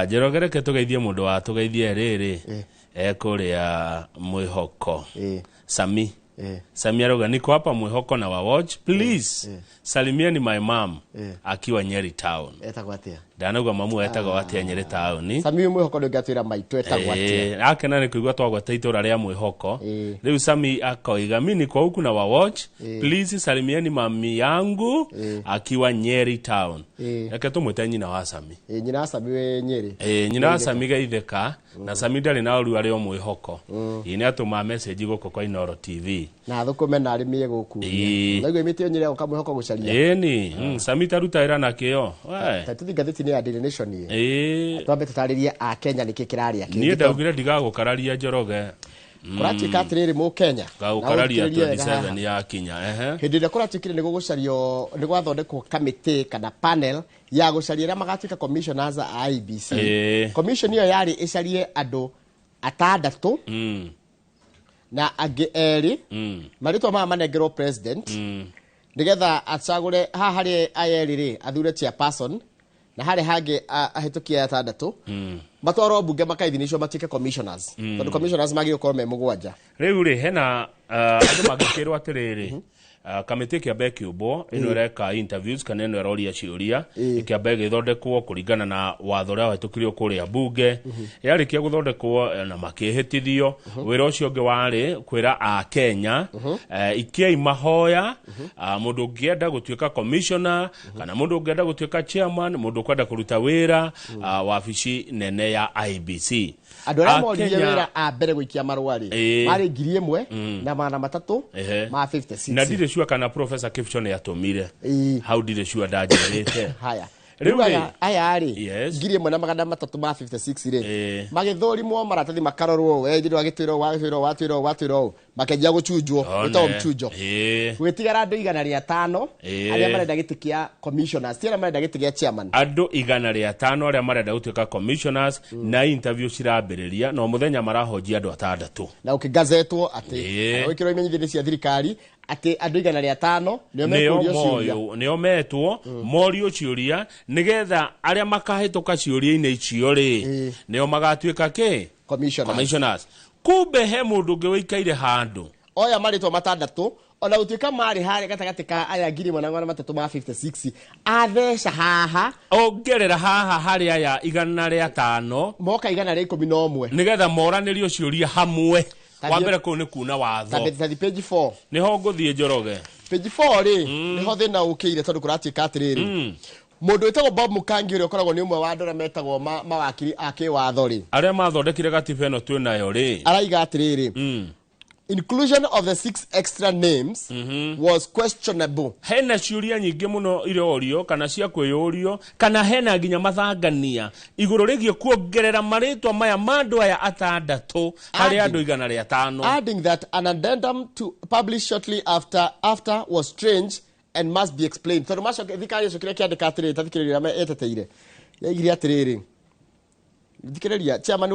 Njorogere ke tugeithie mundu wa tugeithie riri. Kuria Mwihoko. Sami. Sami aroga niko hapa Mwihoko na wa watch. Please. Salimieni my mom. Akiwa Nyeri town. Etagwo atia? Ndanauga mamu etagwo atia Nyeri town. Sami Mwihoko ndio gatwira maitu etagwo atia? Akena ni kuigwa twagwata itura ria Mwihoko. Riu Sami akoiga mimi niko huku na wa watch. Please salimieni mami yangu akiwa Nyeri town. Eke tumwite nyina wa Sami. Nyina wa Sami we Nyeri. Nyina wa Sami gaitheka na Sami ndari na uru ari o Mwihoko. Ine atuma message guko kwa Inoro TV. Na thukume na arimie guku. Naigwe imite Nyeri o Mwihoko gucaria. Ni Sami taruta ira na kio. Tatuthi gatheti ni ya Daily Nation ye. Twambe tutariria a Kenya niki kiraria kingi. Ni ndagire ndigagukararia Njoroge. Kuratuika atiriri mu Kenya. Gagukararia 27 ya Kenya. Hindi ria kuratukire ni gugucario ni gwathondekwo committee kana panel ya gucaria ria magatuika commissioners a IBC. Commission iyo yari icarie andu atandatu. Na angi eri. Maritwa mama manengerwo president. Nigetha acagure ha hari ayeri ri athure chairperson na hari hage ahitukia atandatu matwaro bunge makaithinisho matike commissioners tondu commissioners magi ukorwo me mugwanja riu ri hena andu magikirwo atiriri kamiti kia beki ubo ino reka interviews kana ino roria ciuria ikia begi thondekwo kuringana na watho ria wetũkirio kuria bunge yari kia guthondekwo na makihitithio wira ucio ngi wari kwira a Kenya ikia mahoya mundu ngienda gutuika commissioner kana mundu ngienda gutuika chairman mundu kwenda kuruta wira wabici nene ya IBC Adora morie wira a mbere guikia marwari mari 1,000 na mana matatu ma 56 na ndire shua kana Professor Kipchone yatomire how did shua dajerete haya aya ari 1,000 na magana matatu ma 56 ri magithorimwo maratathi makarorwo we ndirwa gitwiro watwiro makenja guchujwo ito mchujo gwitigara andu 105 aria marenda gitikia commissioners tira marenda gitikia chairman andu 105 aria marenda gutuika commissioners na interview cirambiriria no muthenya marahojia andu atandatu na ukigazetwo ati wikiro imenyithiri cia thirikari ati andu 105 nio mekurio ciuria nio metwo morio ciuria nigetha aria makahituka ciuria-ini icio ri nio magatuika ki commissioners kumbe he mundu ngi wikaire handu oya maritwa matandatu ona utuika mari hari gatagatika aya 1,356 athesha haha ongerera haha hari aya 105 moka 111 nigetha moranirio ciuria hamwe wambere ko ni kuna watho page 4 niho nguthie Njoroge page 4 ri niho thina ukire tondu kuratika atiriri mundu wetagwo Bob Mukangi uri ukoragwo ni umwe wa andora metagwo mawakiri ake watho ri aria mathondekire gatiba eno twinayo ri araiga atiriri inclusion of the 6 extra names was questionable. Hena ciuria nyingi muno irorio kana cia kwiyurio kana hena nginya mathangania iguru rigie kuongerera maritwa maya mandu aya atandatu hari andu 105 adding that an addendum to publish shortly after was strange and must be explained. Tondu maco thikari icio kiria kiandika atiriri tathikiriria eteteire yaigire atiriri dikiriria chairman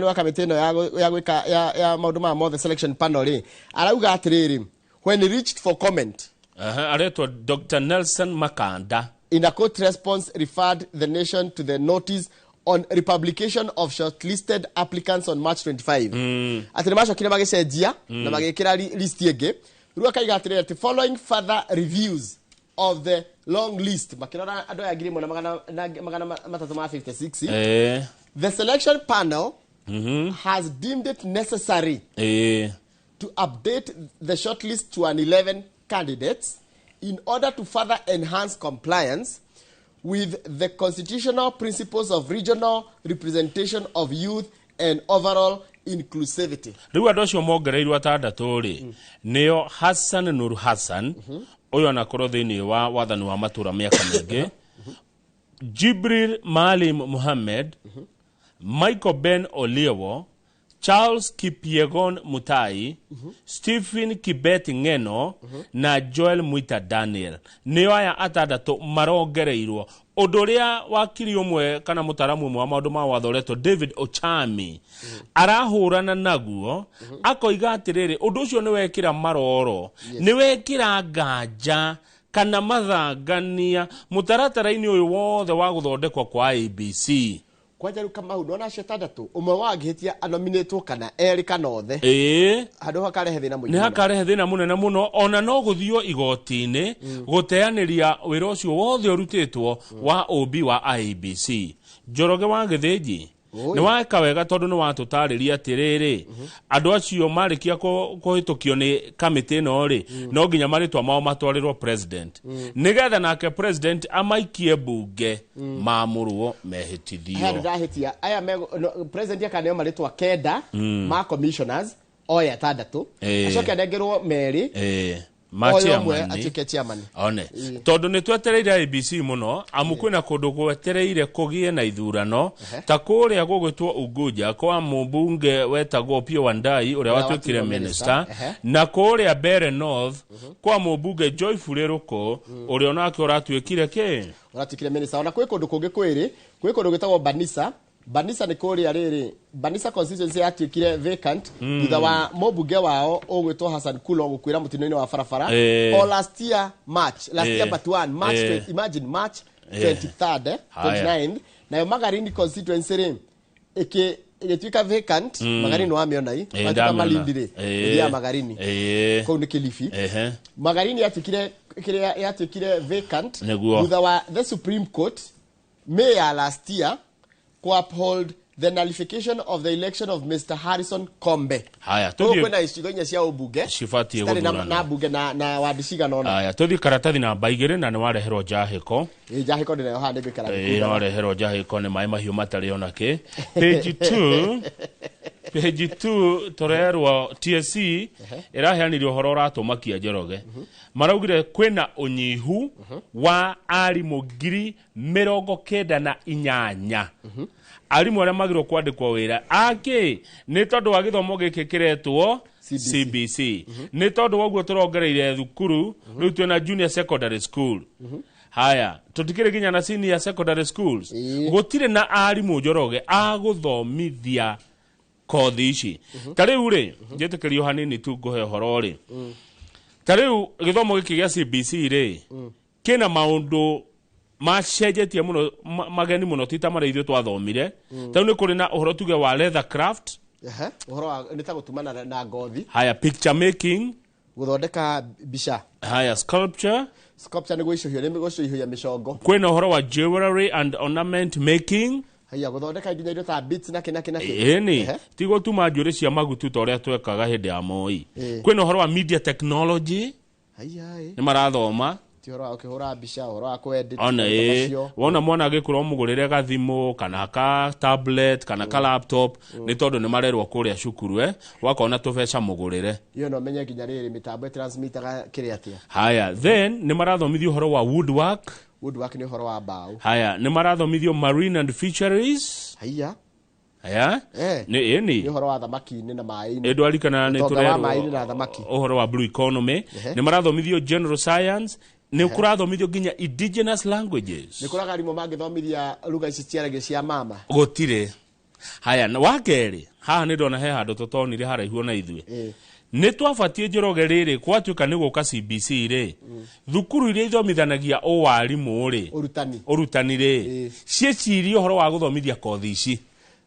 wa kamiti no ya gwika ya maundu ma mothe selection panel arauga atiriri when he reached for comment aretwa Dr. Nelson Makanda in a court response referred the nation to the notice on republication of shortlisted applicants on March 25 atiri maco kire magicenjia na magikira list yenge ruwa kaiga atiriri following further reviews of the long list makirora ando ya ngiri magana matatu ma 56 the selection panel has deemed it necessary to update the shortlist to an 11 candidates in order to further enhance compliance with the constitutional principles of regional representation of youth and overall inclusivity. Riu andu acio mongereirwo atandatu ri nio Hassan Nur Hassan uyo anakorwo thiini wa wathani wa matura miaka mingi Jibril Maalim Muhammad Michael Ben Oliewo Charles Kipyegon Mutai Stephen Kibet Ngeno na Joel Mwita Daniel nio aya atandatu marongereirwo uduria wakiri umwe kana mutaramu umwe wa maundu ma wathoretwo David Ochami arahurana naguo akoiga atiriri undu ucio ni wekira maroro ni wekira nganja kana mathangania mutaratara-ini uyu wothe wa guthondekwa kwa ABC kwanja ru kama hu nona cetandatu umwe wagihitia anominatwo kana eri kana othe handu hakarehe thina muno ni hakarehe thina munene muno ona no guthio igoti-ini guteaniria wira ucio wothe urutitwo wa OB wa IEBC. Njoroge wa Githinji ni waeka wega tondu ni watutariria atiriri andu acio marikia kuhitukio ni kamiti no ri no nginya maritwa mao matwarirwo president nigetha nake president amaikie bunge maamurwo mehitithio. Haya ndahitia aya president yakaneo maritwa kenda ma commissioners oya tandatu acoke anengerwo meri chairman one tondu ni twetereire ABC muno amu kwina kundu gwetereire kugie na ithurano ta kuria gugwitwo Unguja kwa mubunge wetagwo Opiyo Wandayi uria watwikire minister na kuria Bere North kwa mubunge Joyful Ruko uria onake uratwikire uratwikire minister ona kwi kundu kungi kwiri kwi kundu gwitagwo Banisa ni kuria riri Banisa constituency atwikire vacant thutha wa mobunge wao ogwitwo Hassan Kulo gukwira mutino-ini wa farafara last year but one March 20, imagine March 23rd 29th na Magarini constituency ri igitwika vacant Magarini wa mionai wataka malindire ya Magarini ko ni Kilifi Magarini atwikire vacant thutha wa the Supreme Court May last year uphold the nullification of the election of Mr. Harrison Kombe. Haya, kwena isigonya cia ubunge. Shifati egudurana. Na bunge na wadisiga nona. Haya, tuthi karatathi na baigire na ni warehero Jahiko. Jahiko ndine yohane bikara. Ni warehero Jahiko ni mai mahiu matari onake. Page 2. Page 2 torerwa TSC iraheanirio horo ratumakia Njoroge. Maraugire kwena unyihu wa arimu ngiri 98 arimu aria magirwo kwandikwo wira aki ni tondu wa githomo giki kiretwo CBC ni tondu woguo turongereire thukuru riu twina junior secondary school haya tutikire ginya na senior secondary schools gutire na arimu Njoroge aguthomithia kothi ici tariu ri njetikirio hanini tu nguhe horo ri tariu githomo giki gia CBC ri kina maundu macenjetie muno mageni muno tita maraithio twathomire tariu ni kuri na uhoro tuge wa leather craft uhoro ni ta gutumana na ngothi haya picture making guthondeka bica haya sculpture ni guicohia micongo kwina uhoro wa jewelry and ornament making haya guthondeka nginya indo ta beads na kina ni tigo tuma njuri cia magutu ta uria twekaga hindi ya Moi kwina uhoro wa media technology haya ni marathoma tioro ukihura bica uhoro wa kuedit wona mwana agikura mugurire gathimu kana ka tablet kana ka laptop ni tondu ni marerwo kuria cukuru wakona tubeca mugurire iyo no menye nginya riri mitambo transmittaga kiriatia haya then ni marathomithio uhoro wa woodwork ni uhoro wa mbao haya ni marathomithio marine and fisheries haya ni uhoro wa thamaki ni na mai-ini edwali kana ni turerwo mai-ini na thamaki uhoro wa blue economy ni marathomithio general science ni kurathomithio ginya indigenous languages ni kuraga rimo mangithomithia lugha ici ciaragio cia mama gutire haya na wakeri haha ni ndona he handu tutonire haraihu na ithue ni twabatie Njoroge riri kwatuika ni guka CBC ri thukuru iria ithomithanagia o warimu ri urutani ri ciecirio horo wa guthomithia kothi ici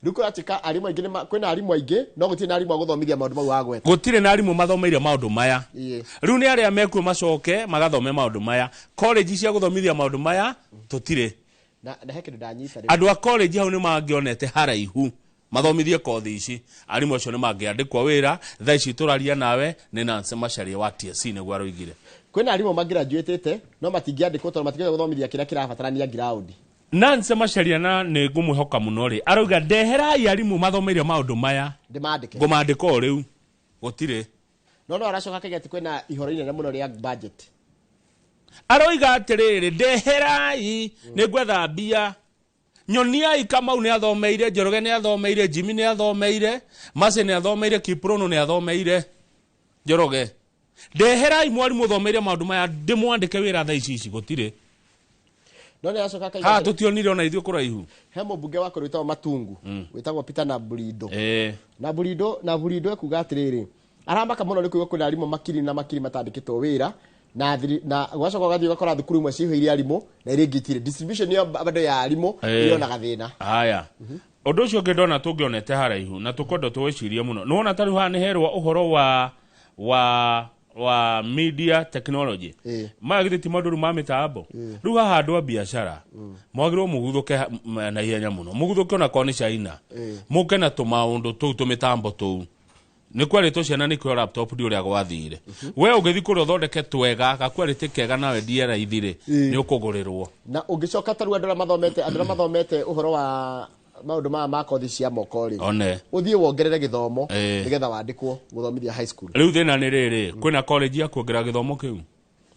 ruko atika arimu aingi kwina arimu aingi no gutire na arimu aguthomithia maundu mau agweta gutire na arimu mathomeire maundu maya riu ni aria mekuo macoke magathome maundu maya college cia guthomithia maundu maya tutire na heke ndanyita andu a college hau ni mangionete haraihu mathomithie kothi ici arimu acio ni mangiandikwo wira tha ici turaria nawe ni Nancy Macharia wa TSC ni gwa roigire kwina arimu magraduatete no matingiandikwo tondu matingienda guthomithia kiria kirabatarania ground Nancy Macharia na ni ngumwihoka muno ri arauga ndeherai arimu mathomeire maundu maya ndimandike ngumandika riu gutire no aracoka kageti kwina ihoro inene muno ria budget aroiga atiriri ndeherai ni gwetha mbia nyoniai Kamau ni athomeire Njoroge ni athomeire Jimmy ni athomeire Mase ni athomeire Kiprono ni athomeire Njoroge ndeherai mwarimu athomeire maundu maya ndimwandike wira tha ici gutire no ni acoka kaiga ha tutionire ona ithuĩ kuraihu he mũmbunge wa kũrũtwo Matungu wĩtagwo Peter na Burido ekuga atiriri aramaka mũno nĩ kuigua kwĩna arimũ makiri matandĩkĩtwo wĩra na gwacoka gathi gakora thukuru imwe cihiire arimũ na iria ingĩ distribution yo bado ya arimũ ĩrona gathĩna haya ũndũ ũcio ũngĩ ndona tũngĩonete haraihu na tũkwenda twĩcirie mũno nĩwona tarĩu haha nĩ herwo ũhoro wa media technology magĩte ti maũndũ ma mĩtambo rĩu haha andũ a biacara mwagĩrĩrwo mũguthũke na ihenya mũno mũguthũke ona korwo nĩ China mũke na tũmaũndũ tũu tũmĩtambo tũu nĩ kwarĩtwo ciana nĩ kwĩyo laptop ndi ũrĩa gwathire we ũgĩthi kũrĩa ũthondeke twega gakwarĩte kega nawe ndiera ithire nĩ ũkũgũrĩrwo na ũngĩcoka tarũ andũ arĩa mathomete ũhoro wa maũndũ ma kothi cia moko rĩ one ũthiĩ wongerere gĩthomo nĩgetha wandĩkwo gũthomithia high school rĩu thĩna nĩ rĩrĩ kwĩna college ya kuongerera gĩthomo kĩu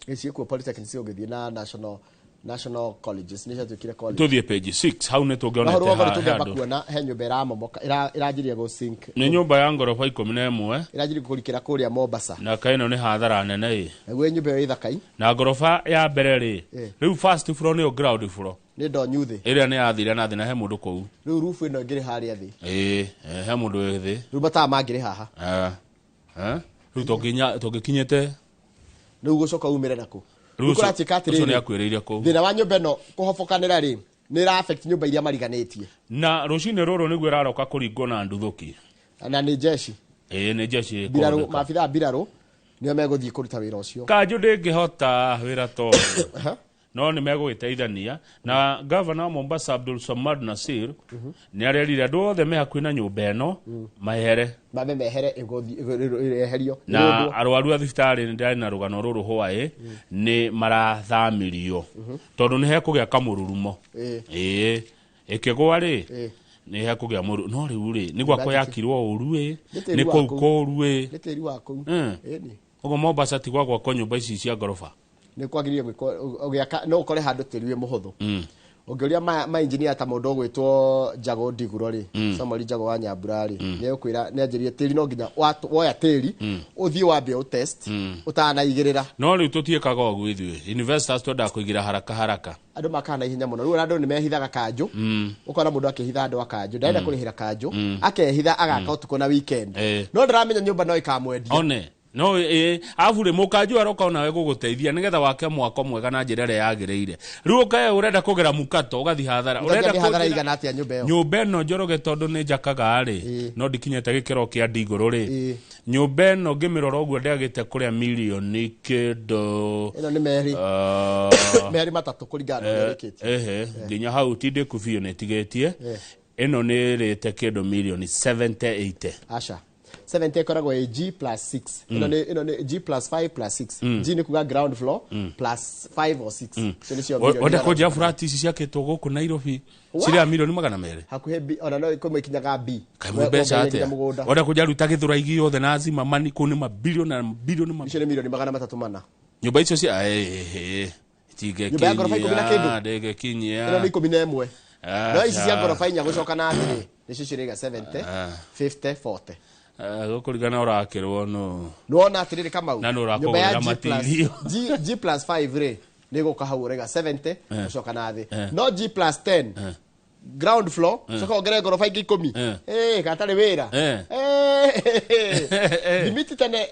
ciĩkuo polytechnics ũgĩthiĩ na national colleges nĩ ciatuĩkire college tũthiĩ page 6 hau nĩ tũngĩonete haha kuona he nyũmba ĩramomoka ĩranjiria go sink nĩ nyũmba ya ngorofa 11 ĩranjiria kũrikĩra kũrĩa Mombasa na kaino nĩ hathara nene ĩ naguo nyũmba ĩyo ĩthakai na ngorofa ya mbere rĩ rĩu first floor nĩyo ground floor nĩ ndonyu thĩ ĩrĩa nĩ yathire na thĩ na he mũndũ kũu rĩu roof ĩno ĩngĩrĩ harĩa thĩ he mũndũ wĩ thĩ rĩu matawa mangĩrĩ haha rĩu tũngĩkinyĩte rĩu gũcoka umĩre nakũ ũcio nĩ akwĩrĩire kũu thĩna wa nyũmba ĩno kũhobokanĩra rĩ nĩ ĩra affect nyũmba iria mariganĩtie na rũcinĩ rũrũ nĩguo ĩraroka kũringwo na nduthuki na nĩ jeshi nĩ jeshi birarũ maabitha birarũ nĩo megũthiĩ kũruta wĩra ũcio Kanjũ ndĩngĩhota wĩra tondũ no nĩ megũgĩteithania na governor wa Mombasa Abdul Samad Nasir nĩ arerire andũ othe me hakuhĩ na nyũmba ĩno mahere ĩherio na arwaru a thibitarĩ nĩ ndĩrarĩ na rũgano rũrũ hwaĩ nĩ marathamirio tondũ nĩ hekũgĩa kamũrurumo ĩkĩgwa rĩ nĩ hekũgĩa mũru no rĩu rĩ nĩ gwakwo yakirwo ũru nĩ kũu kũru nĩ tĩri wa kũu ũguo Mombasa ti gwakwo nyũmba ici cia ngoroba nĩ kwagĩrĩire ũgĩaka no ũkore handũ tĩri wĩ mũhũthũ ũngĩũria ma engineer ta mũndũ ũgwĩtwo Jago Ndiguro rĩ Samuel Jago wa Nyambura rĩ nĩ ũkwĩra nĩ anjĩrĩe tĩri no nginya woya tĩri ũthiĩ wambie ũtest ũtanaigĩrĩra no rĩu tũtiĩkaga ũguo ithuĩ investors twenda kũigĩra haraka andũ makaga na ihenya mũno rĩu andũ nĩ mehithaga kanjũ ũkona mũndũ akĩhitha andũ a kanjũ ndarenda kũrĩhĩra kanjũ akehitha agaka ũtukũ na weekend no ndaramenya nyũmba no ikamwendia one no afu rĩ mũkanjũ aroka nawe gũgũteithia nĩgetha wake mwako mwega na njĩra ĩrĩa yagĩrĩire rĩu ũkae ũrenda kũgera mukato ũgathi hathara ũrenda hathara igana atĩa nyũmba ĩno njoroge tondũ nĩ njakaga rĩ no ndikinyĩte gĩkĩro kĩa Ndigũrũ rĩ nyũmba ĩno ngĩmĩrora ũguo ndĩagĩte kũrĩa mirioni kĩndũ ĩno nĩ meri matatũ kũringana na ũrĩa ĩrĩkĩtie nginya hau ti ndĩku biũ nĩ ĩtigĩtie ĩno nĩ ĩrĩte kĩndũ mirioni 70-80 aca 70 ikoragwo G+6 ino nĩ G+5+6 G nĩ kuga ground floor +5 or 6 so nĩ cio milioni wenda kũnja flat ici ciakĩtwo gũkũ Nairobi ciria milioni 200 hakuhĩ B ona no ĩkomwe ikinyaga B kaimwe mbeca atĩa wenda kũnja ruta gĩthũra igi yothe na zima mani kũ nĩ mabilioni icio nĩ milioni 300 nyũmba icio cia nyũmba ya ngorofa 10 na kĩndũ ndĩgĩkinyia ĩno nĩ 11 no ici cia ngorofa 4 gũcoka na thĩ nĩcio cirĩga 70 50 40 gũkũringana ũrakĩrwo no nĩwona atĩrĩrĩ Kamau na nũrakũgũra matirio G+5 rĩ nĩ gũka hau rega 70 gũcoka na thĩ no G+10 ground floor coka ongere ngorofa ingĩ 10 gatarĩ wĩra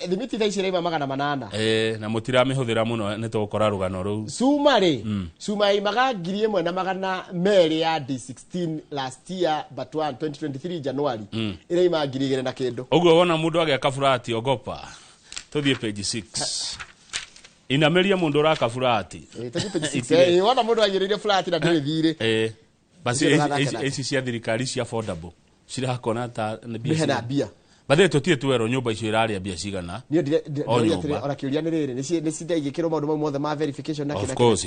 thimiti tha ici rĩma 800 na mũtiramĩhũthĩra mũno nĩ tũgũkora rũgano rũu cuma rĩ cuma imaga 1,200 ya D16 last year but 2023 January ĩrĩma 2,000 na kĩndũ ũguo wona mũndũ agĩaka furati ogopa tũthiĩ page 6 inamĩria mũndũ ũraka furati tũthiĩ page 6 wona mũndũ agĩrĩire furati na ndĩrĩ thirĩ basi eci cia thirikari cia affordable cirakona ta bia bathe tũtie twero nyũmba icio irarĩa bia cigana ona kĩũria nĩ rĩrĩ nĩ cindaigĩkĩrwo maũndũ mau mothe ma verification na of course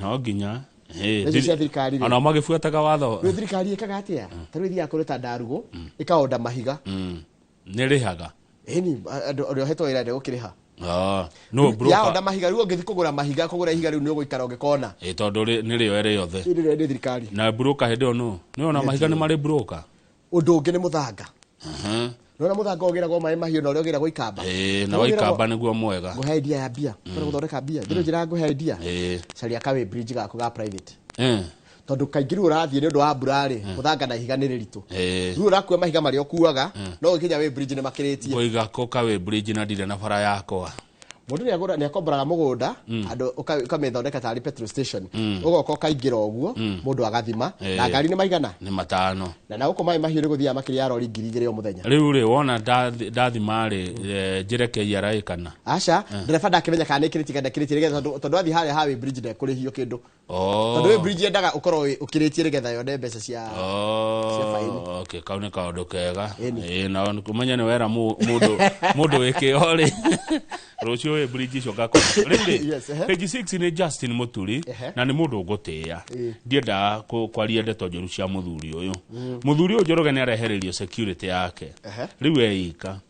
no nginya cia thirikari ona magĩbuataga watho thirikari ĩkaga atĩa ta rĩu ithiaga kũruta ndarugũ ĩkaonda mahiga nĩ rĩhaga ĩni ũrĩa ũhetwo wĩra ndegũkĩrĩha no broker yaonda mahiga rĩu ũngĩthi kũgũra ihiga rĩu nĩ ũgũikara ũngĩkona tondũ nĩ rĩo ere yothe nĩ thirikari na broker hĩndĩ ĩyo nĩ ona mahiga nĩ marĩ broker ũndũ ũngĩ nĩ mũthanga nona mũthanga ũgĩragwo maĩ mahiũ na ũrĩa ũgĩragwo ikamba na wa ikamba nĩguo mwega ngũhe idea ya bia kwenda gũthondeka bia ndĩrĩ njĩra ngũhe idea caria kawe bridge gaku ga private tondũ kaingĩ rĩu ũrathiĩ nĩ ũndũ wa mbura rĩ mũthanga na ihiga nĩ rĩritũ rĩu ũrakua mahiga marĩa ũkuaga no gĩkinya we bridge nĩ makĩrĩtie ngoiga ko kawe bridge na ndirĩ na bara yakwa mundu ni akombaraga mugunda andu ukamethondeka tari petrol station ugoka ukaingira uguo mundu agathima na ngari ni maigana ni 5 na uko mai mahiu guthia makiri ya rori 2,000 o muthenya riu ri wona ndathima ri njireke yarai kana aca ndereba ndakimenya kana nikiriti kana kiriti rigetha tondu athi haria hawe bridge na kurihio kindu tondu we bridge endaga ukorwo ukiritie rigetha yone mbeca cia faini okay kaune kaundu kega na kumenya ni wera mundu wikiyori rucio we bridge icio gakora riu page 6 ni Justin Muturi na ni mundu ngutia ndienda kwaria ndeto njoru cia muthuri uyu muthuri uyu Njoroge ni arehererio security yake riu eika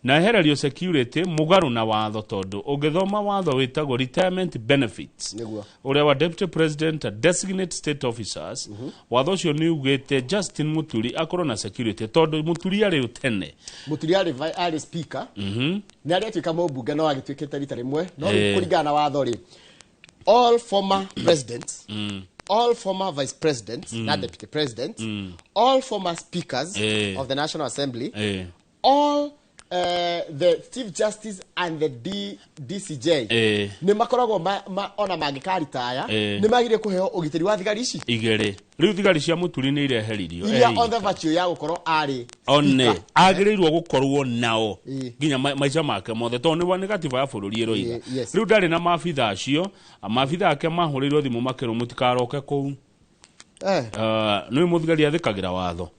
na ehererio security mugaru na watho tondu ungithoma watho witagwo retirement benefits uria wa deputy president and designate state officers watho cio ni ugite Justin Muturi akorwo na security tondu Muturi ari utene Muturi ari speaker ni ari atwika mubunge no agitwikite rita rimwe no kuringana na watho ri all former presidents all former vice presidents not deputy presidents all former speakers of the National Assembly all the Chief Justice and the DCJ ni makoragwo ona mangikaritaya ni magire kuheo ugitiri wa thigari ici igere riu thigari cia Muturi ni ireheririo on the virtue ya gukorwo ari one agirirwo gukorwo nao ginya maica make mothe tondu ni gatiba ya bururi iroiga riu ndari na maabitha acio maabitha ake mahurirwo thimu makero mutikaroke kuu ni muthigari athikagira watho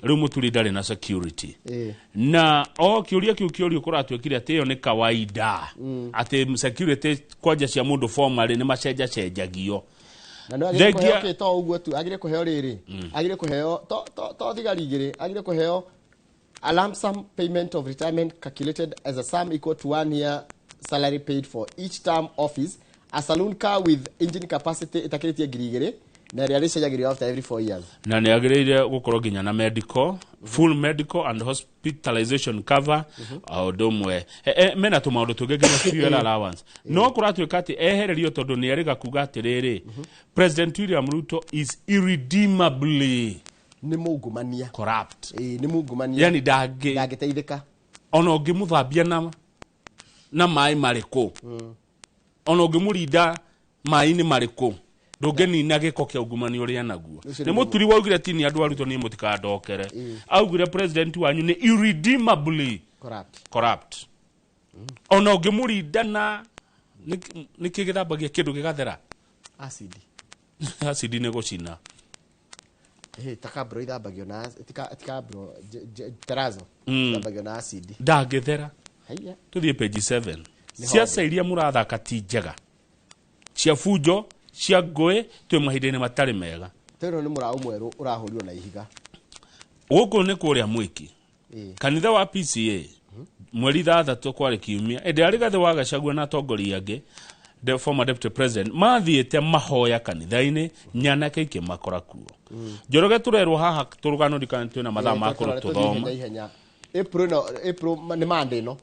riu Muturi ndari na security na kiuria kiu kuratwikire ati yo ni kawaida ati security kwanja cia mundu formally ni macenjagio na no agire kuheo to uguo tu agire kuheo riri agire kuheo to thigari igire agire kuheo a lump sum payment of retirement calculated as a sum equal to 1 year salary paid for each term office, a saloon car with engine capacity itakiritie 2,000 na realishagirio after every 4 years na ni agireire gukorwo ginya na medical full medical and hospitalization cover domwe mena tumaundu tungi ginya fuel allowance no kuratwika ati ehererio tondu ni ariga kuga atiriri President William Ruto is irredeemably ni mungumania corrupt ni mungumania yani ndagiteithika ona ungimuthambia na mai mariko ona ungimurinda mai ni mariko ndungeni na giko kia ungumani uria naguo ni Muturi waugire tini andu aruto ni mutikandokere augire president wanyu ni irredeemably corrupt ona ungimurinda na nikigithambagia kindu gigathera acid ni gucina takabro ithambagio na tikabro terazo ithambagio na acid ndangithera haiya tuthie page 7 ciaca iria murathaka ti njega cia fujo cia ngwe twe mahindini matari mega tero ni murao mweru urahurirwo na ihiga guku ni kuria mwiki kanitha wa PCA mweri 3 kwari kiumia ende ari gathe wa Gachagua na tongoria ange the former deputy president mathiete mahoya kanitha-ini Nyanake ikimakora kuo Njoroge turerwo haha turugano dikana twina mathaa makuru tuthoma April ni Monday no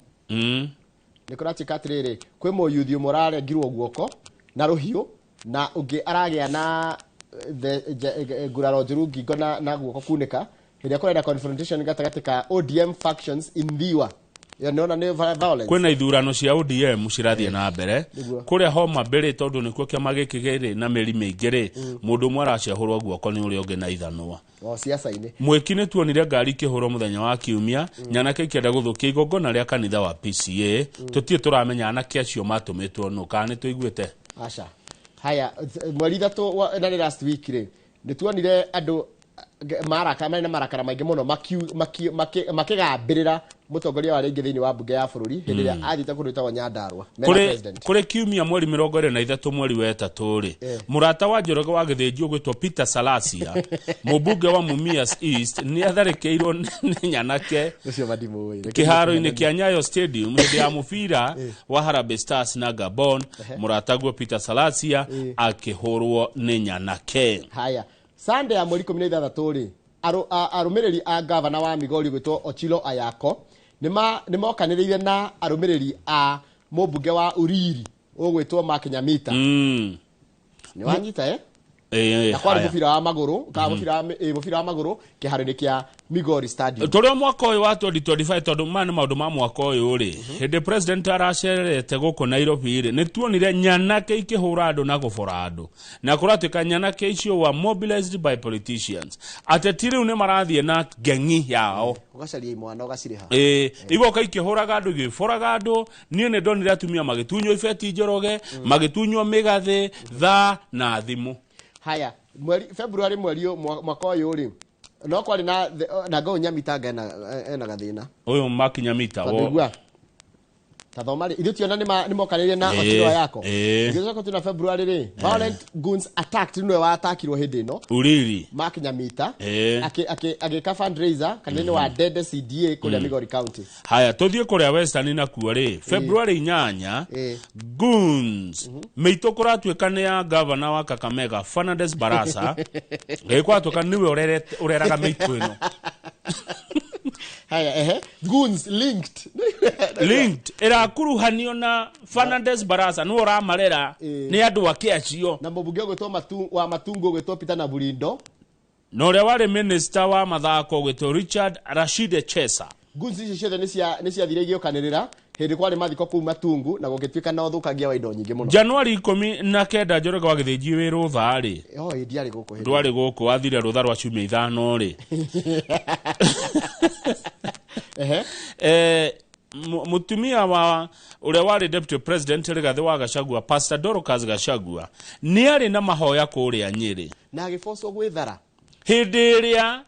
ni kuratika atiriri kwi muyuthi murare ngirwo guoko na ruhiu na ungi aragia na guraro njuru ngingo na guoko kunika iria kurenda confrontation gatagati ka ODM factions in Thiwa yonona ni violence kwena ithurano cia ODM cirathie na mbere kuria Homa Bay tondu nikuo kiama gikigiri na meri mingiri mundu mwe aracehurwo guoko ni uria ungi na ithanwa siasa-ini mweki ni tuonire ngari kihurwo muthenya wa kiumia Nyanake ikienda guthukia igongona ria kanitha wa PCA tutie turamenya anake acio matumitwo no kana tuiguite aca haya mweri 3 na last week ri ni tuonire andu marakara maingi muno makigambirira mutongoria wa ringi thiini wa bunge ya bururi hindi ria athita kurutagwo Nyandarua kuri kiumia mweri 23 mweri wa 3 ri murata wa Njoroge wa githinji ugwitwo Peter Salasia mubunge wa Mumias East ni atharikeirwo ni Nyanake ucio madimu kiharo-ini kia Nyayo Stadium hindi ya mubira wa Harambee Stars na Gabon murata gwo Peter Salasia akihurwo ni Nyanake haya Sunday ya mweri 16 ri arumiriri a governor wa Migori gwitwo Ochilo Ayako nimokaniriire na arumiriri a mubunge wa Uriri ugwitwo Mark Nyamita ni wanyita na kwari mubira wa maguru mubira wa maguru kiharoni kia Migori Stadium tore mwaka uyu wa 2025 tondu mane maundu ma mwaka uyu ri hindi president aracerete guku Nairobi ri nituonire nyanake ikihura andu na gubora andu na kuratuika nyanake icio wa mobilized by politicians atetiri une marathie na gengi yao ugacaria imwana ugaciriha igoka ikihuraga andu giforaga andu nie ne ndonire atumia magitunywo ibeti njoroge magitunywo migathe tha na thimu. Haya mweri February mweri mwaka uyu ri no kwari na go Nyamita ena gathina uyu Mark Nyamita wo tathoma ithio tiona ni mokanire na otiro yako ngizoka tuna February ri violent goons attacked niwe wa attackirwo hindi no uriri Mark Nyamita agika fundraiser kanene wa Dede CDA kule Migori County. Haya tuthie kuria Western na kuo ri February 8 goons meito kuratuika ni ya governor wa Kakamega Fernandes Barasa gekwatuka niwe ureraga meito ino. Haya goons linked era kuruhanio na Fernandes Barasa no ramarera ni andu akiacio na mubunge gwetwo wa Matungu gwetwo Peter na Burindo no ria wari minister wa mathako gwetwo Richard Rashid Chesa. Goons icio ciothe ni ciathire igiokanirira hindi kwari mathiko kuu Matungu na gugituika na uthukagia wa indo nyingi muno. January 19 Njoroge wa githiji wi rutha ri ndiari guku hindi ndwari guku wathire rutha rwa ciumia 5 ri mutumia wa uria wari deputy president Rigathi wa Gachagua Pastor Dorcas Gachagua ni ari na mahoya kuria Nyeri na agifoso gwithara hindi iria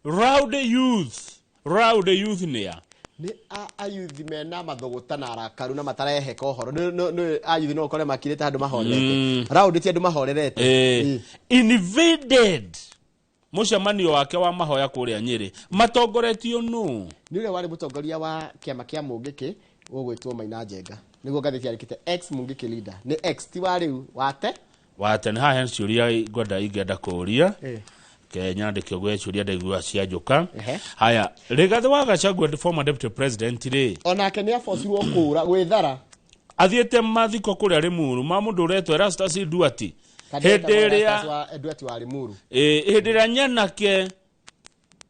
rowdy youth nia ni ayuthi mena mathuguta na arakaru na matarehe kohoro no ayuthi no kore makirite andu mahorerete rowdy ti andu mahorerete invaded mucemanio wake wa mahoya kuria Nyeri matongoretio no ni ule wari mutongoria wa kiama kia Mungiki ugwitwo Maina Njenga niguo gatheti arikite ex Mungiki leader ni ex ti wari wate ni haha ciuria ingenda kuria Kenya ndikio gwecuria ndaigua ciajuka. Haya Rigathi wa Gachagua former deputy president ri onake ni aforcirwo kura gwithara athiete mathiko kuria Limuru ma mundu uretwo Erastus Duati henderia Duati wa Limuru henderia nyanake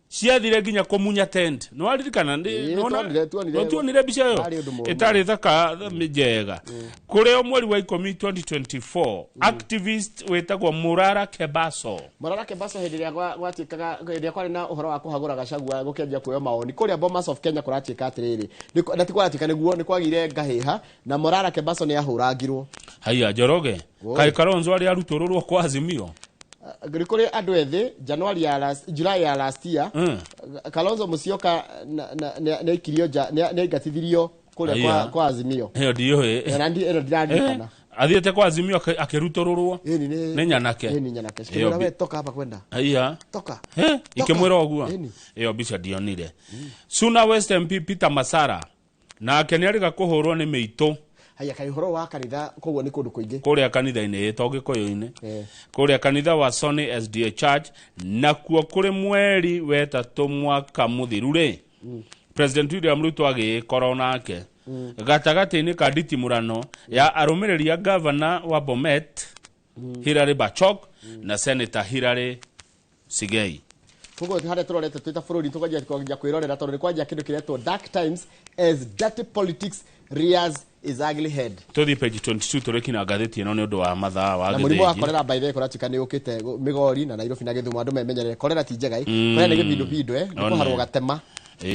ciathire nginya kumunya tent no aririkana no tuonire bica yo itari thaka njega kurio mweri wa 10 2024 activist wetagwo Murara Kebaso henderia gwatikaga henderia kwari na uhoro wa kuhagura Gachagua gukenja kuyo maoni kuria Bomas of Kenya kuratika atiriri na tikuratika niguo ni kwagire ngahiha na Murara Kebaso ni ahurangirwo. Haya Njoroge kai Kalonzo ari arutororwo kwa Azimio Grikore andu ethi July ya last year Kalonzo Musyoka na ikirio na igatithirio kule kwa Azimio heyo dio ero ndirandikana athiete kwa Azimio akirutororwo ni nyanake sikira we toka hapa kwenda toka ikimwira oguo iyo bica dionire Suna West MP Peter Masara na akeniariga kuhurwo ni meito. Haya kai horo wa kanitha koguo ni kundu kuingi kuria kanitha-ini togi koyo-ini kuria kanitha wa Sony SDA Church na kuo kuri mweri wetatu mwaka muthiru ri President William Ruto agikora nake gatagati-ini ka nditimurano ya arumiriri governor wa Bomet Hilary Bachok na Senator Hilary Sigei. Koguo hare turorete twita bururi tukajia kwirorera tondu ni kwajia kindu kiretwo dark times as dirty politics rears is ugly head. Tuthi page 22 turekina gatheti ino ni undu wa mathaa wa githegi. Na murimu wa kolera by the way kuratika ni ukite Migori na Nairobi na Githumo andu memenyerere kolera ti njega kolera ni gibindu ni kuharwo gatema ti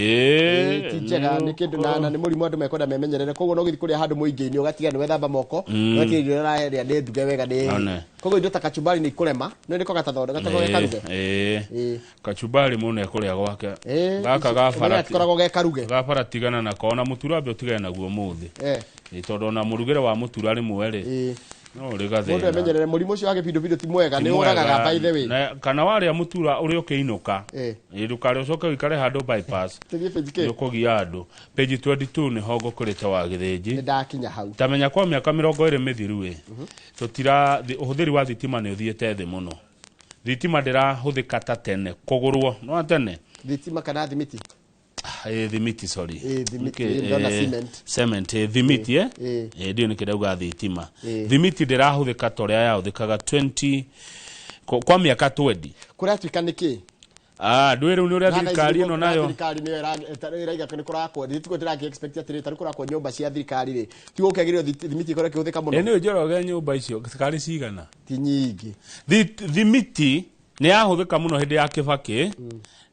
njega ni kindu na ni murimu andu mekwenda memenyerere koguo no githi kuria handu muingi-ini ugatiga ni wethamba moko ugatiga irio raeria ni nduge wega ni koguo indo ta kachumbari ni ikurema no ni ko gatathonde karuge kachumbari muno ekuria gwake gaka gabara tigana na kona muturambe utigane naguo muthi tondu na murugire wa muturari mweri no rigathe mundu amenyerere murimu ucio wa gibindu ti mwega ni uragaga by the way na kana waria mutura uri ukiinuka ndukare ucoke wikare handu bypass ukugia andu page 22 ni hogo kurite wa githiji ndakinya hau tamenya kwa miaka 20 mithiru tutira uhuthiri wa thitima ni uthiete thi muno thitima ndirahuthika ta tene kugurwo no tene thitima kana thimiti thimiti sorry cement thimiti ndio ni kidauga thitima thimiti ndirahuthika toria ya uthikaga kwa miaka 20 kuria tuikaniki ndwire ni uria thirikari ino nayo thirikari ni iraiga ni kurakwo thitiko diraki expect atiri tari kurakwo nyumba cia thirikari ri tigo kegirio thimiti kore kihuthika muno ni njoroge nyumba icio thirikari cigana ti nyingi thimiti ni yahuthika muno hindi ya Kibaki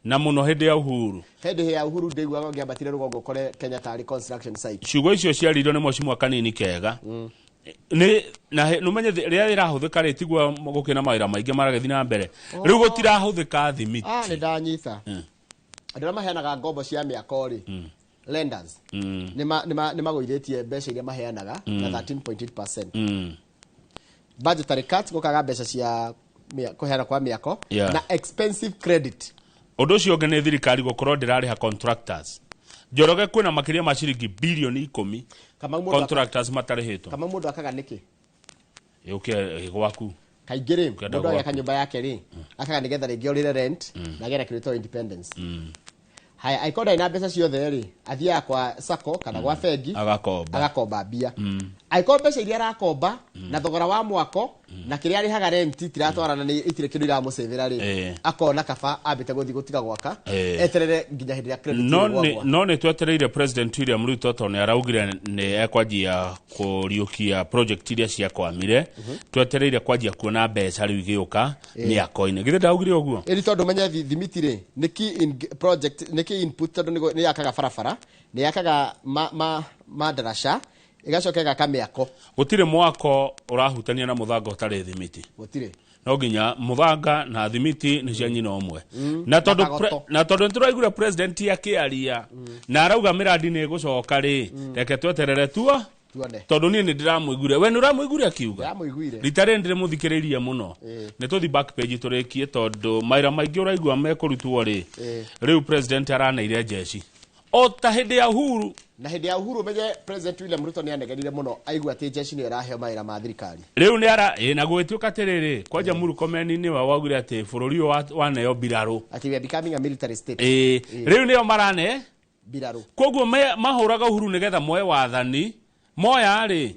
na muno hindi ya Uhuru ndeiguaga ngiambatire rugongo kore Kenya tari construction site ciugo icio ciarirwo ni mwacimwa kanini kega ni na numenye ria irahuthika ri tigwa gukina mawira maingi maragethi na mbere riu gutirahuthika thimiti ni ndanyita andira maheanaga ngombo cia miako ri lenders ni magoithetie mbeca iria maheanaga na 13.8% budgetary cuts gokaga mbeca cia kuheana kwa miako na expensive credit undu ucio ngi ni thirikari gukorwo ndirariha contractors Njoroge kwina makiria ma ciringi bilioni 10 contractors matarihitwo kama mundu akaga niki yuke gwaku kaingire mundu ya nyumba yake ri akaga nigetha ringi orire rent na gera kirito independence haya aikoda ina mbeca ciothe ri athia kwa sako kana gwa fegi agakomba bia aikoda mbeca iria arakomba na thogora wa mwako na kiria arihaga rent tiratwarana ni itire kindu ira musevera ri akona kaba ambite guthi gutiga gwaka eterere nginya hindi ya credit no ni twetereire president William Ruto to ni araugire ni ekwanjia kuriukia project iria cia kwamire twetereire kwanjia kuona mbeca riu giuka miako-ini githe ndaugire uguo iri tondu menye thimiti ri niki in project niki input tondu ni yakaga barabara ni yakaga madarasha igacoka gakamiako gutire mwako urahutania na muthanga utari thimiti gutire no ginya muthanga na thimiti ni cia nyina omwe na tondu turaigura president yakiaria na arauga miradi ni gucoka ri reke tweterere tuone tondu ni ndiramwigure we nuramwigure akiuga ritare ndire muthikiriria muno ni tuthi back page turikie tondu maira maingi uraigua mekurutwo ri riu president araneire jeshi o ta hindi ya Uhuru na hindi ya Uhuru menye president William Ruto ni anegerire muno aigua ati jeshi ni iraheo maira ma thirikari riu ni ara na gwituka tiriri kwanja Murkomen ni wa wagure ati bururi wa neo biraro ati we becoming a military state riu ni o marane biraro koguo mahuraga Uhuru nigetha moe wathani moya ri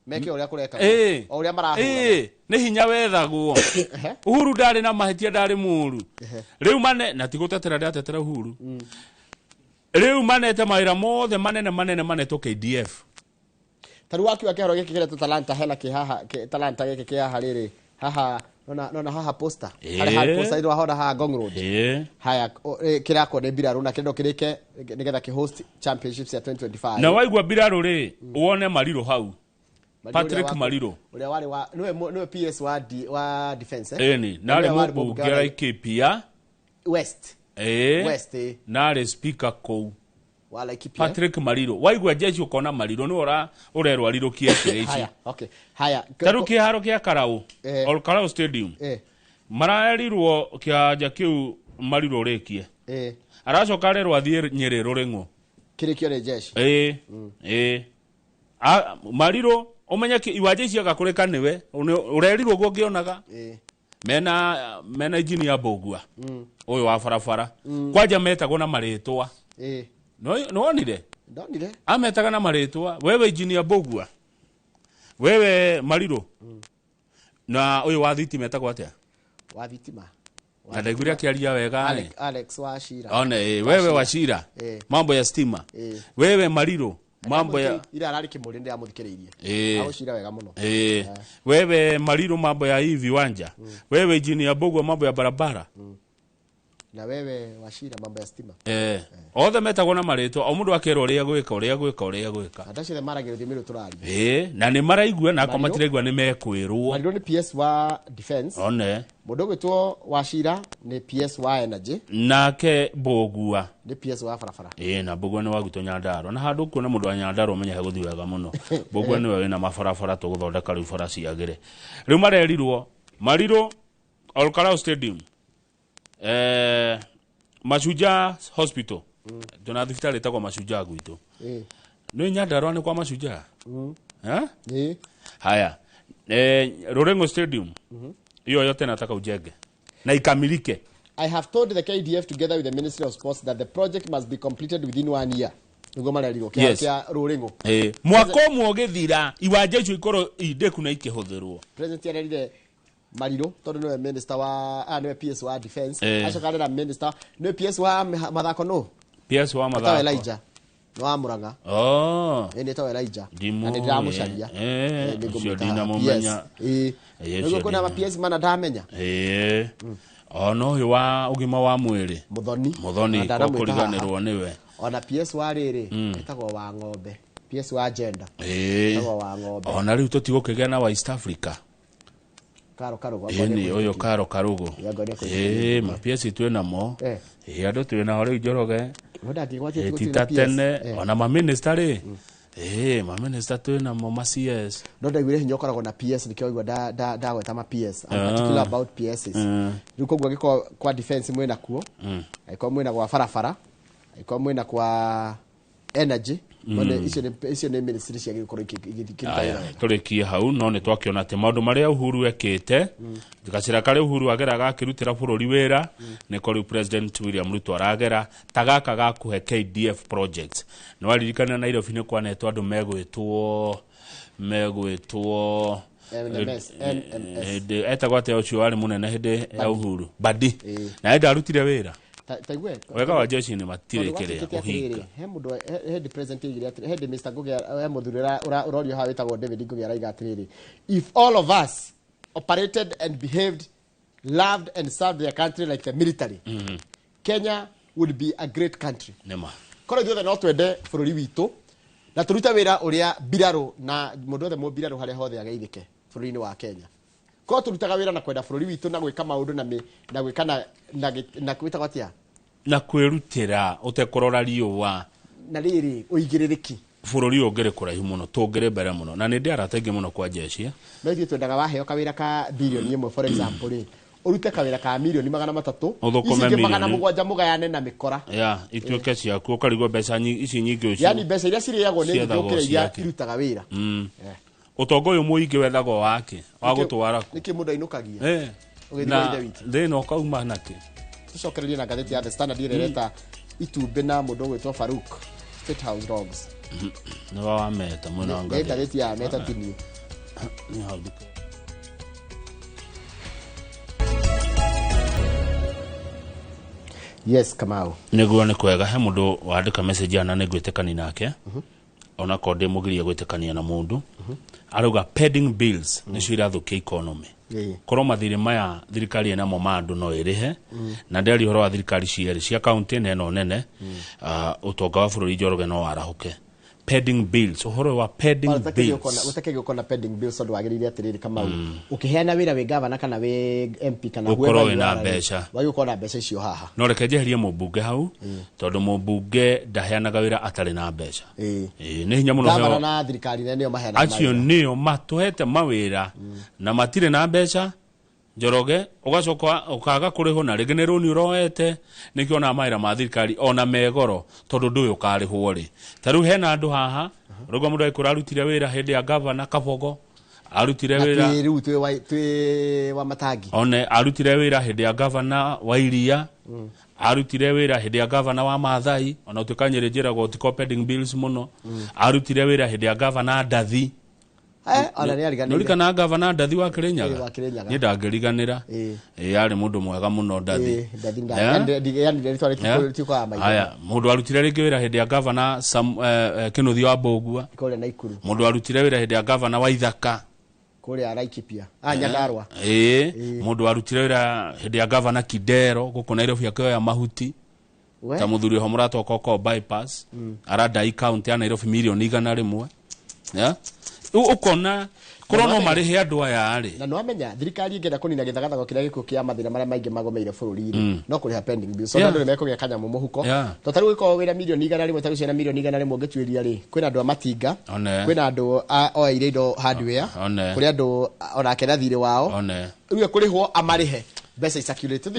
meke uria kureka uria marahura ni hinya wethagwo Uhuru ndari na mahitia ndari muru riu mane na tigutetera ndatetera Uhuru riu manete maira mothe manene to KDF taru wakiwa kehoro giki kire Talanta hela ki haha Talanta giki ki haha riri haha nona haha poster hali poster iro haha ha Ngong Road haya kirako ne Biraru na kindo kirike nigetha ki host championships ya 2025 na waigwa Biraru ri uone Mariro hau Patrick Mariro uria wari wa niwe PS wa defense ni nari mu gera ikipia West nare speaker kou wala ikipia Patrick Mariro waigwa jeshi ukona Mariro ni urerwa riro kiete ici haya taru kiharo kia Karau Karau Stadium maraerirwo kianja kiu Mariro rekie aracoka rerwa thie Nyeri Rurengo kirikio ni jeshi Mariro umenya iwaje ici agakureka niwe urerirwo go ngionaga mena engineer Bogua uyu wa barabara kwanja metagwo na maritwa no onire ndonire ametaga na maritwa wewe engineer Bogua wewe Mariro na uyu wa thitima metagwo atia wa thitima na ndaiguria kiaria wega Alex Wachira wewe Wachira mambo ya stima wewe Mariro mambo ya ila arari kimuri ndi amuthikiriirie agushira wega muno wewe Mariro mambo ya hivi viwanja wewe engineer Bogua mambo ya barabara na wewe Wachira mambo ya stima othe metagwo na maritwa o mundu akero uria gwika ataci the maragiro thimiro turari na ni maraigua na kwa matiregwa ni mekwirwo Mariro ni PS wa defense mundu gwitwo Wachira ni PS wa energy nake Bogua ni PS wa barabara na Bogua ni wagutwo Nyandarua na handu kuona mundu wa Nyandarua umenya he guthi wega muno Bogua ni we na mabarabara tuguthondeka riu bara ciagire riu marerirwo Mariro Karau Stadium Mashujaa Hospital tuna thibitari etagwo Mashujaa gwitu ni Nyandarua ni kwa Mashujaa haya Rurengo Stadium hiyo yote nataka ujenge na ikamilike. I have told the KDF together with the Ministry of Sports that the project must be completed within 1 year. Ngoma na riro kia Rurengo mwako mwogethira iwanje icio ikoro inde kuna ikihũthirwo president yarerire Mariro tondu niwe minister wa niwe PS wa defense acoka na minister niwe PS wa mathako no PS wa mathako tawe Elijah no wa Muranga ene tawe Elijah na ndiramucaria cio ndina mumenya niguo kuna ma PS mana ndamenya no uyu wa ugima wa mwiri muthoni kuriganirwo niwe ona PS wa riri etagwo wa ng'ombe PS wa agenda etagwo wa ng'ombe ona riu tutigukigea na wa East Africa Karo Karugo ni uyu Karo Karugo ma PS twina mo andu twina hori Njoroge titatene ona ma minister ri ma minister twina mo ma CS no ndaigwire hinya ukoragwo na PS nikio igwa ndagweta ma PS particular about PSs riu kogwa giko kwa defense mwena kuo aiko mwena kwa farafara aiko mwena kwa energy Mone icio ne ministry cia gikoro ikikirikira turikie hau no ne twakiona ati maundu maria Uhuru ekete gacira kare Uhuru ageraga akirutira bururi wira ne kori president William Ruto aragera tagaka gakuhe KDF project no aririkana Nairobi ne kwanetwa andu megwitwo etagwo ate ucio wari munene hindi ya Uhuru Badi na enda arutire wira taigwe wega wa jeshi ni matire kire uhinga he mundu head president igire head Mr. Ngugia he muthurira urorio ha witagwo David Ngugia raiga atiriri if all of us operated and behaved loved and served their country like the military Kenya would be a great country nema kora ithuothe no twende bururi witu na turuta wira uria biraro na mundu othe mo biraro haria hothe ageithike bururi-ini wa Kenya ko turutaga wira na kwenda bururi witu na gwika maundu na gwika na kwita gwatia na kwirutira utekorora riuwa na riri uigiririki bururi ungere kuraihu muno tungere mbere muno na nindi aratengi muno kwa jeshi no ithu twendaga waheo kawira ka billion imwe for example ri urute kawira ka million 300 uthukome million 700 mugayane na mikora ituke ciaku ukarigwo mbeca ici nyingi ucio yani mbeca iria ciriyagwo ni thukire iria irutaga wira utongo uyu muingi wethagwo wake wa gutwara niki mundu ainukagia na thina ukauma naki tucokererie na gatheti ya The Standard irereta itumbe na mundu gwitwa Farouk State House Dogs no wa meta mwana ngati gatheti ya meta tini ni haudu yes Kamau niguo ni kwega he mundu wandika message ana nigwitekani nake ona konde mugirie gwitekania na mundu aruga pending bills nicio irathukia economy korwo mathire maya thirikari ena mo mandu no irihe na nderi horo wa thirikari ciere cia county neno nene utonga wa bururi Njoroge no warahuke pending bills uhoro wa pending bills utakege ukona pending bills ndo wagirire atiriri Kamau ukiheana wira we governor kana we MP kana we na mbeca wagi ukona mbeca icio haha no rekejeherie mubunge hau tondu mubunge ndaheanaga wira atari na mbeca ni hinya muno governor na thirikari nene maheana acio nio matuhete mawira na matire na mbeca Njoroge ugacoka ukaga kuriho na rigene runi uroete nikio na maira ma thirikari ona megoro tondu ndu ukarihwo ri taru hena andu haha rugo mundu aikurarutire wira hindi ya governor Kabogo arutire wira riu twi wa matangi one arutire wira hindi ya governor wa Iria arutire wira hindi ya governor wa Maathai ona utukanyire njira go pending bills muno arutire wira hindi ya governor Ndathi ona ni ariganira nurika na governor Ndathi wa Kirinyaga ni ndangiriganira yari mundu mwega muno Ndathi yani ritwari tikwa maitho aya mundu arutire ringi wira hindi ya governor Kinuthi wa Mbogua kole na Ikuru mundu arutire wira hindi ya governor wa Ithaka kole Laikipia Nyandarua mundu arutire wira hindi ya governor Kidero guku Nairobi akyo ya mahuti ta muthuri ho murato koko bypass arada county ya Nairobi milioni 100 ukona korono marihe andu aya ari na no amenya thirikari ingenda kunina githagathago kiria gikuo kia mathina maria maingi magomeire bururi no kuriha pending bills so ndu mekugia kanya mu muhuko to taru iko wira milioni 100 taru ciana milioni 100 ngitwiria ri kwina andu amatinga kwina andu oire indo hardware kuri andu ona kena thire wao riu kurihwo amarihe mbeca circulate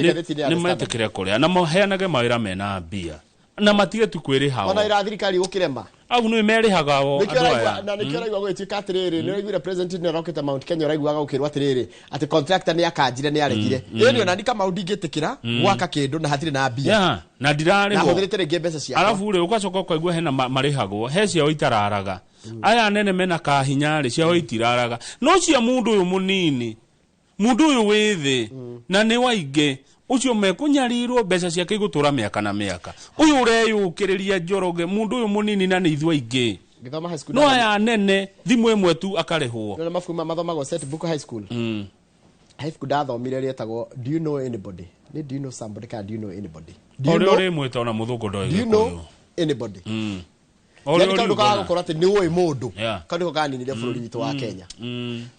ni metekiria kuria na moheanage mawira mena mbia na matige tu kwiriha ona ira thirikari gukirema agu no merihaga wo andu aya na nikiraigwa gwitika atiriri ni raigwira president ni Rocket Mount Kenya raigwaga ukirwa atiriri ati contractor ni akanjire ni aregire ni ona ndika maudi gitikira gwaka kindu na hatire na mbia na ndirari na huthirite rege mbeca cia alafu ri ugacoka kwaigwa hena marihagwo he cia oitararaga aya nene mena kahinyari cia oitiraraga no cia mundu uyu munini mundu uyu withi na ni waingi ucio mekunyarirwo mbeca ciake igutura miaka na miaka uyu ureyukiriria Njoroge mundu uyu munini na ni ithwa ingi ngithoma high school no aya nene thimu imwe tu akarihwo no mafuku mathomagwo set book high school high school dathomire rietagwo do you know anybody do you know somebody do you know anybody do you know mweta ona muthungu ndo do you know anybody yani kandu ka gukora ati ni uyi mundu kandu ka nini bũrũri witũ wa Kenya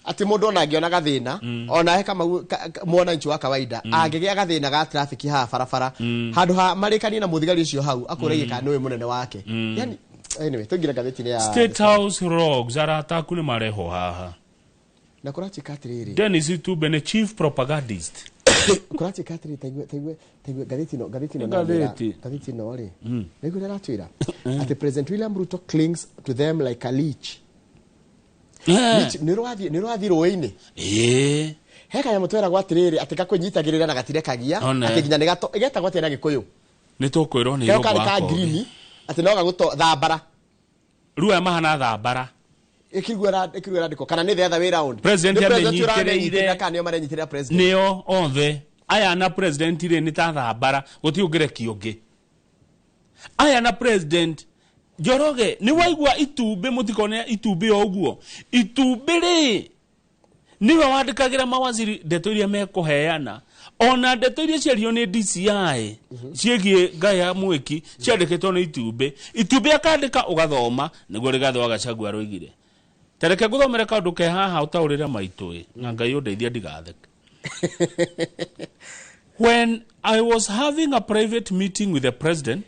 ati mundu ona angiona gathina ona he kama mwana nchi wa kawaida angigia gathina ga traffic ha barabara handu ha marikani na muthigari ucio hau akurege kana ni uyi munene wake yani anyway tungira gatheti ya State House rogues arataku ni mareho haha na kurati katiriri Dennis Itube ni chief propagandist kurati katiri taigwe gatheti no ri niguo aratwira ati President William Ruto clings to them like a leech ni rwathi roini heka ya mutwera gwatiriri ati gakunyitagirira na gatirekagia ati ginya ni gato igeta gwate na gikuyu ni tukwirwo ni robo ka green ati no gaguto thambara ruwa mahana thambara ikigwera ndiko kana ni the other way round president amenyitire kana ni marenyitira president nio onthe aya na president ri ni ta thambara guti ungire kiungi aya na president Njoroge ni waigwa Itube mutikone Itube oguo Itube ri niwe wandikagira mawaziri ndeto iria mekuheana ona ndeto iria ciario ni DCI ciegie Ngaya Mwiki ciandikitwo ni Itube akandika ugathoma niguo rigathwa Gachagua roigire tereke guthomera kaundu ke haha utaurira maitui na Ngai undeithia ndigatheke. When I was having a private meeting with the president,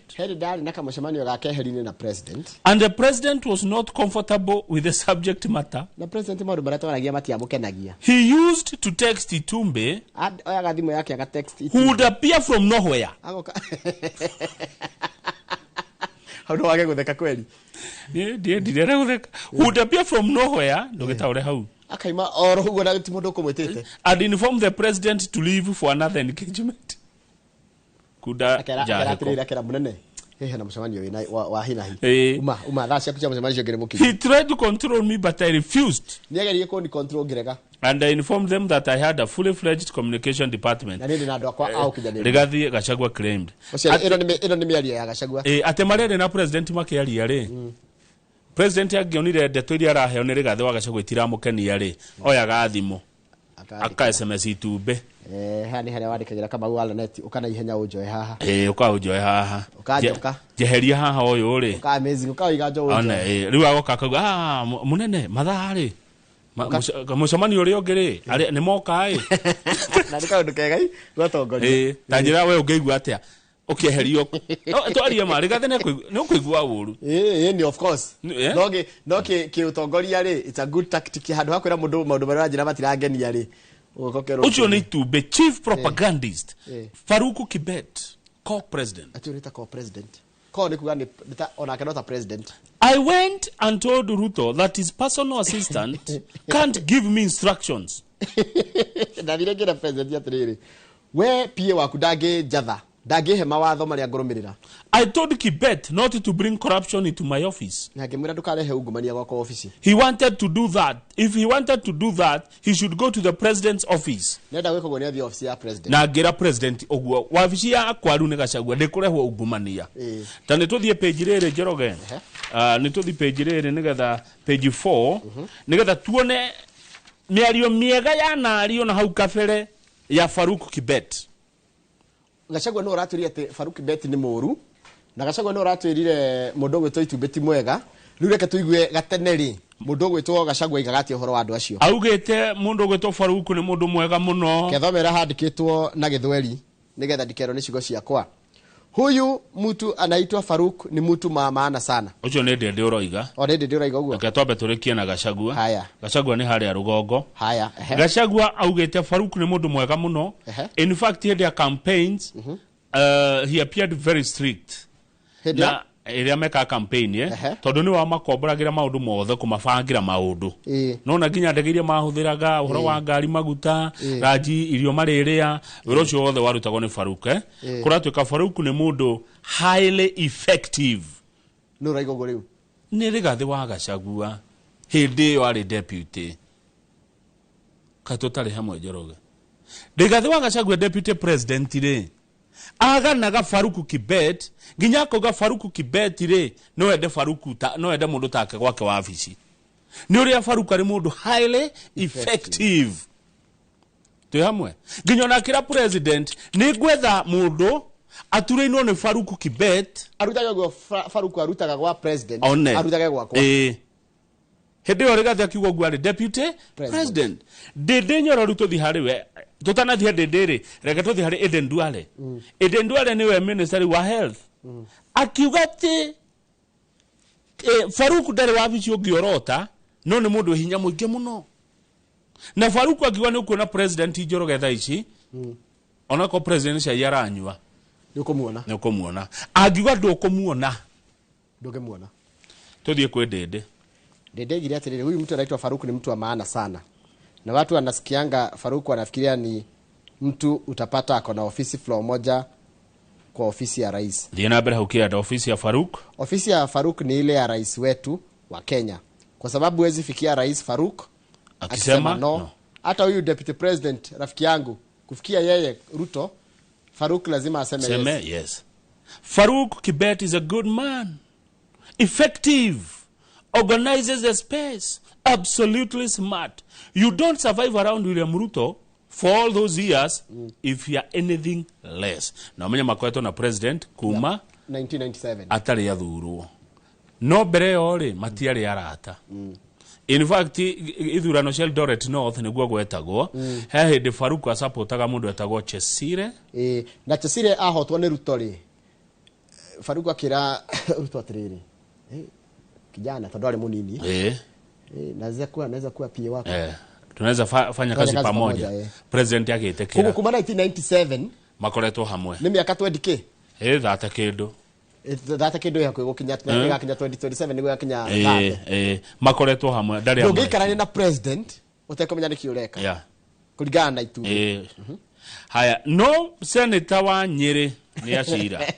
and the president was not comfortable with the subject matter, he used to text Itumbe, who would appear from nowhere. Who would appear from nowhere, and inform the president to leave for another engagement. Kuda he tried to control me, but I refused. And I informed them that I had a fully fledged communication department. Rigathi Gachagua claimed. Atemarere na president makiaria ri. President agionire ndeto iria araheo Rigathi wa Gachagua itiramukenia ri. Oya gathimo. Aka SMS Itube. Hani haria wandikagira kama wala net ukana ihenya ujoe haha. Ukajoe haha. Ukajoka. Jeheria haha oyo ri. Uka amazing ukaiga jo ujoe. Ona riu agoka kauga munene mathari. Mucamanio uri ongiri ari ni moka na ndikaundu kegai gwatongoria tanjira we ungeigua atia ukieherio twarie ma Rigathi no kuigua uru ni of course no ki utongoria ri it's a good tactic handu hakwira mundu maundu maria njira matirangenia ri ucio ni Itube chief propagandist Faruku Kibet co-president aturita co-president I went and told Ruto that his personal assistant can't give me instructions. I told Kibet not to bring corruption into my office. He wanted to do that. If he wanted to do that, he should go to the president's office. Nagera president ogwo wabici ya kwaru ne Gachagua ndekurehwo ugumania. Tane tuthie page rere Njoroge. Ni tuthi page rere nigetha page 4 nigetha tuone miario miega ya nario na hau kabere ya Faruku Kibet. Gachagua no ratwiri ati Faruku Kibet ni muru na Gachagua no ratwirire mundu gwitwo Itube ti mwega riu reke tuigue gateneri mundu gwitwo Gachagua igagati horo wa andu acio augite mundu gwitwo Faruku ni mundu mwega muno kethomera handikitwo na githweri nigetha ndikero ni cigo ciakwa. Huyu mtu anaitwa Faruk ni mtu maana sana. Ucio ni ndende uroiga. Ndende uroiga uguo. Akatwambe turikie na Gachagua. Haya. Gachagua ni haria rugongo. Haya. Gachagua augite Faruk ni mundu mwega muno. In fact he had campaigns. He appeared very strict. Na iria meka campaign tondu ni wa makomboragira maundu mothe kumabangira maundu no na nginya ndegiria mahuthiraga uhoro wa ngari maguta raji irio mariria wiro cio wothe warutagwo ni Faruk kuratuika Faruk ni mundu highly effective no raigo riu ni Rigathi wa Gachagua hindi yo ari deputy katutari hamwe Njoroge Rigathi wa Gachagua deputy president ri aganaga Faruku Kibet nginya koga Faruku Kibet ri no ende Faruku no ende mundu take gwake wa ofisi ni uria Faruku ari mundu highly effective tu hamwe nginya na kira president ni gwetha mundu atureino ni Faruku Kibet arutaga gwa Faruku arutaga gwa president arutaga gwa kwa hede yo Rigathi akiugo gwa deputy president dede nyoro ruto thi hari we tutana thi dede rega tuthi hari Eden Duale Eden Duale niwe minister wa health akiuga ti Faruku ndari wa bici ungiorota no ni mundu hinya muingi muno na Faruku akiuga ni kuona president Njoroge tha ici ona ko president cia yaranywa ni ukumuona akiuga ndukumuona tuthie kwe dede Dede giri atiriri huyu mtu anaitwa Faruku ni mtu wa maana sana. Na watu wanasikianga Faruku wanafikiria ni mtu utapata ako na ofisi floor moja kwa ofisi ya rais. Ndiye nabere hukia da ofisi ya Faruku. Ofisi ya Faruku ni ile ya rais wetu wa Kenya. Kwa sababu huwezi fikia rais Faruku akisema no. Hata huyu deputy president rafiki yangu kufikia yeye Ruto Faruku lazima aseme yes. Faruku Kibet is a good man. Effective. Organizes the space. Absolutely smart. You don't survive around William Ruto for all those years if you are anything less. Na mwenye makweto na president kuma 1997 atari ya dhuru. No bere ore matiari arata. In fact ithurano cia Eldoret North ni gwa gwetagwo he de Faruku asapotaga mundu etagwo Chesire na Chesire ahotwo ni Ruto ri Faruku akira Ruto atiriri kijana tondu ari munini naweza kuwa pia wako tunaweza fanya kazi pamoja president yake itekera kuma 1997 makoretwo hamwe ni miaka 20k thata kindu thata kindu ya kugikinya 2027 ni gukinya makoretwo hamwe ndari hamwe ngikarania na president utekomenya niki ureka kuligana na itu haya no senator wa Nyeri ni acira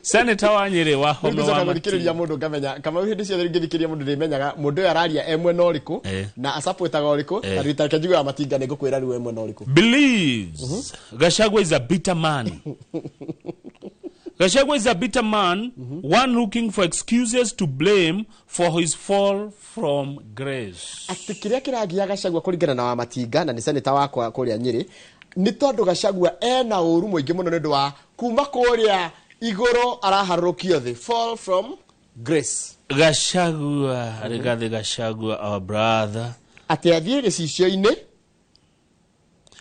Senator wa Nyeri wa home wa Matiga mundu ngamenya kama hindi cio ngithikiria mundu rimenyaga mundu araria emwe no riku na asapoetaga riku tarita kenjugo ya Matiga nigukwira riu emwe no riku believes Gachagua is a bitter man. Gachagua is a bitter man, one looking for excuses to blame for his fall from grace. Atikiria kiragia Gachagua kuringana na wa Matiga na ni senator wakwa kuria Nyeri ni tondu Gachagua ena uru muingi muno ndu wa kuma kuria igoro araharukio the fall from grace. Gachagua Rigathi Gachagua our brother ati athie gicicio-ini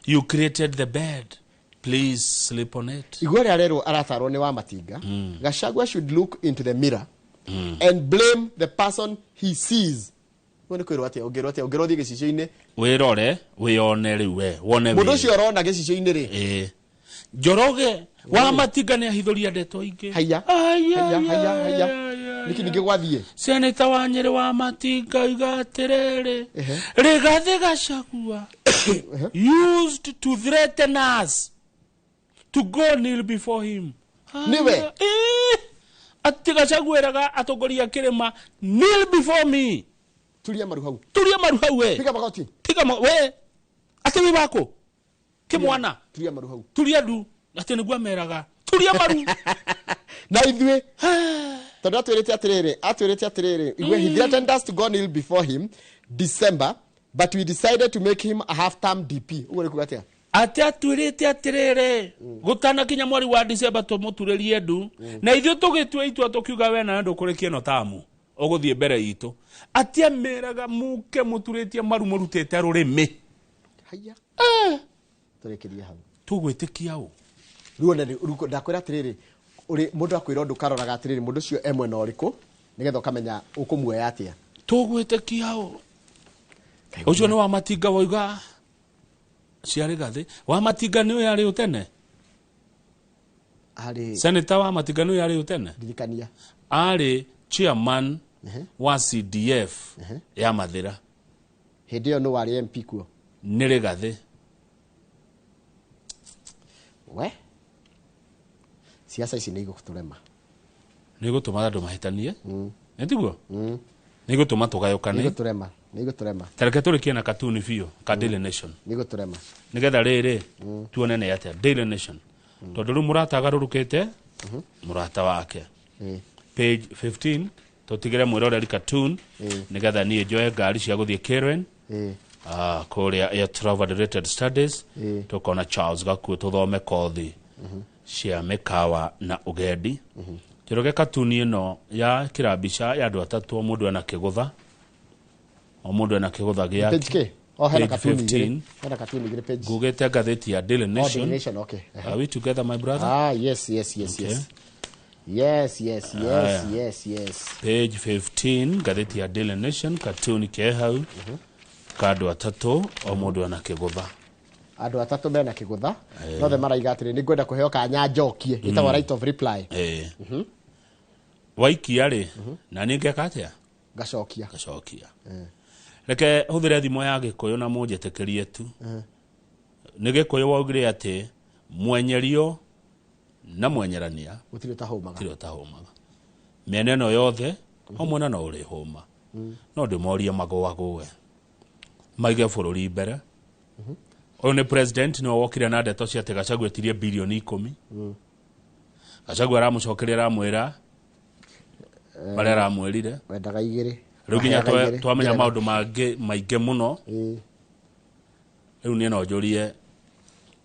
you created the bed, please sleep on it. Igoro arero aratarwo ni wa Matiga Gachagua should look into the mirror and blame the person he sees. Wone kwiro ati ogero thie gicicio-ini wirore wiyone riu we wone mundu ucio orona gicicio-ini ri Njoroge wa Matiga ni ahithuria ndeto ingi haya niki ningi gwathie senator wa Nyeri wa Matiga igaterere Rigathi Gachagua used to threaten us to go kneel before him. Niwe ati Gachagua eraga atongoria kirima kneel before me. Tulia maru hau we piga magoti we ati wi bako kimwana tulia maru hau tulia du ati nigwa meraga tulia maru na ithwe tondu atwirite atiriri he threatened us to go kneel before him December but we decided to make him a half-term DP. Ugore kugatia ati atwirite atiriri gutana kinya mwari wa December tumuturirie ndu na ithio tugitwe itwa tukiuga we na ndu kurikie no tamu oguthie mbere itu ati ameraga muke muturitie maru murutete rurimi haya turekeria hau tugwitikia u ruone ruko ndakwira atiriri uri mundu akwira ndu karoraga atiriri mundu cio emwe no riku nigetha ukamenya ukumuoya atia tugwitikia u ucio ni wa Matiga woiga cia Rigathi wa Matiga ni yari utene ari senator wa Matiga ni yari utene dirikania ari chairman wa CDF ya Mathira hindi yo no wari MP kuo ni Rigathi we siasa ici ni igutulema ni gutuma andu mahitanie netiguo ni gutuma tugayukane ni gutulema Nigo turema. Tareke turikie na katuni biũ ka Daily Nation. Nigo turema. Nigetha rĩrĩ tuone nĩ atĩa Daily Nation. Tondũ rĩu mũrata agarũrũkĩte mũrata wake. Page 15 tutigire mwĩroreri cartoon nigetha niĩ njoe ngari cia gũthiĩ Karen. Kũrĩa Air Travel Related Studies tukona Charles Gakuo tuthome kothi cia mĩkawa na ũgendi. Kiroge katuni ĩno ya kĩrambica ya andũ atatũ mũndũ ana kĩgũtha o mũndũ ana kĩgũtha gĩake. Page K. Oh, hena katuni 15. Hena katuni gire page. Gugete ngathĩti ya Daily Nation. Daily Nation, okay. Are we together, my brother? Yes. Okay. Yes. Page 15 ngathĩti ya Daily Nation katuni ke hau. Kandũ atatũ o mũndũ ana kĩgũtha. Andũ atatũ mena kĩgũtha. No the maraiga atĩrĩ nĩ ngwenda kũheo kanya njokie. Ĩtagwo right of reply. Waikia rĩ na nĩ ngeka atĩa? Gacokia. Reke hũthĩre thimo ya Gĩkũyũ na mũnjĩtĩkĩrie tu. Nĩ Gĩkũyũ waugire atĩ mwenyerio na mwenyerania Gũtirĩ ũtahũmaga. Mĩena ĩno yothe o mwena no ũrĩ hũma. No ndĩmorie magũagũwe maige bũrũri mbere. Ũyũ nĩ president no wokire na ndeto cia atĩ Gachagua etirie bilioni 10. Gachagua aramũcokeria aramwĩra marĩa aramwĩrire wendaga igĩrĩ. Rĩu nginya twamenya maũndũ maingĩ mũno. Rĩu niĩ no njũrie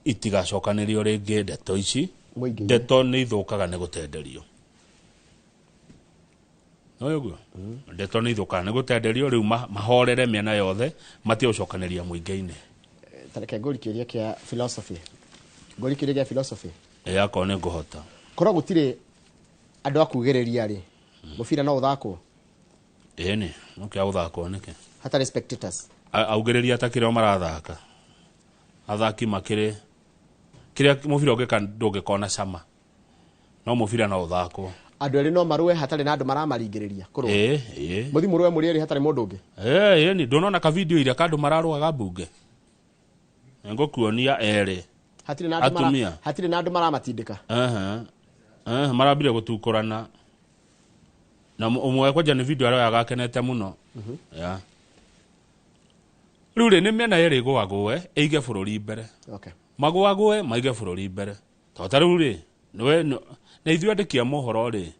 itigacokanĩrio rĩngĩ ndeto ici. Ndeto nĩ ithũkaga nĩ gũtenderio. No ũguo. Ndeto nĩ ithũkaga nĩ gũtenderio rĩu mahorere mĩena yothe matiũcokanĩria mũingĩ-inĩ. Tareke ngũrikĩria kĩa philosophy. Ngũrikĩria kĩa philosophy. Yakwa nĩ ngũhota. Korwo gũtirĩ andũ akugĩrĩria rĩ. Mũbira no ũthakwo. Nĩ nokĩa gũthakwo nĩkĩ? Hatarĩ spectators. Augĩrĩria atakĩrĩ o marathaka. Athaki makĩrĩ kĩrĩa mũbira ũngĩka ndũngĩkona cama. No mũbira no ũthakwo. Andũ erĩ no marũe hatarĩ na andũ maramaringĩrĩria. Kũrũa. Mũthi mũrũe mũrĩ erĩ hatarĩ mũndũ ũngĩ. Nĩ ndonona ka video iria kandũ mararũaga mbunge. Ngũkuonia erĩ. Hatirĩ na andũ maramatindĩka. Marambire gũtukũrana. Na ũmwe kwanja nĩ video arĩa agakenete mũno. Rĩu nĩ mĩena yerĩ gũagũwe ĩige bũrũri mbere. Magũagũwe maige bũrũri mbere. Tota rĩu rĩ na ithuĩ andĩki a mohoro rĩ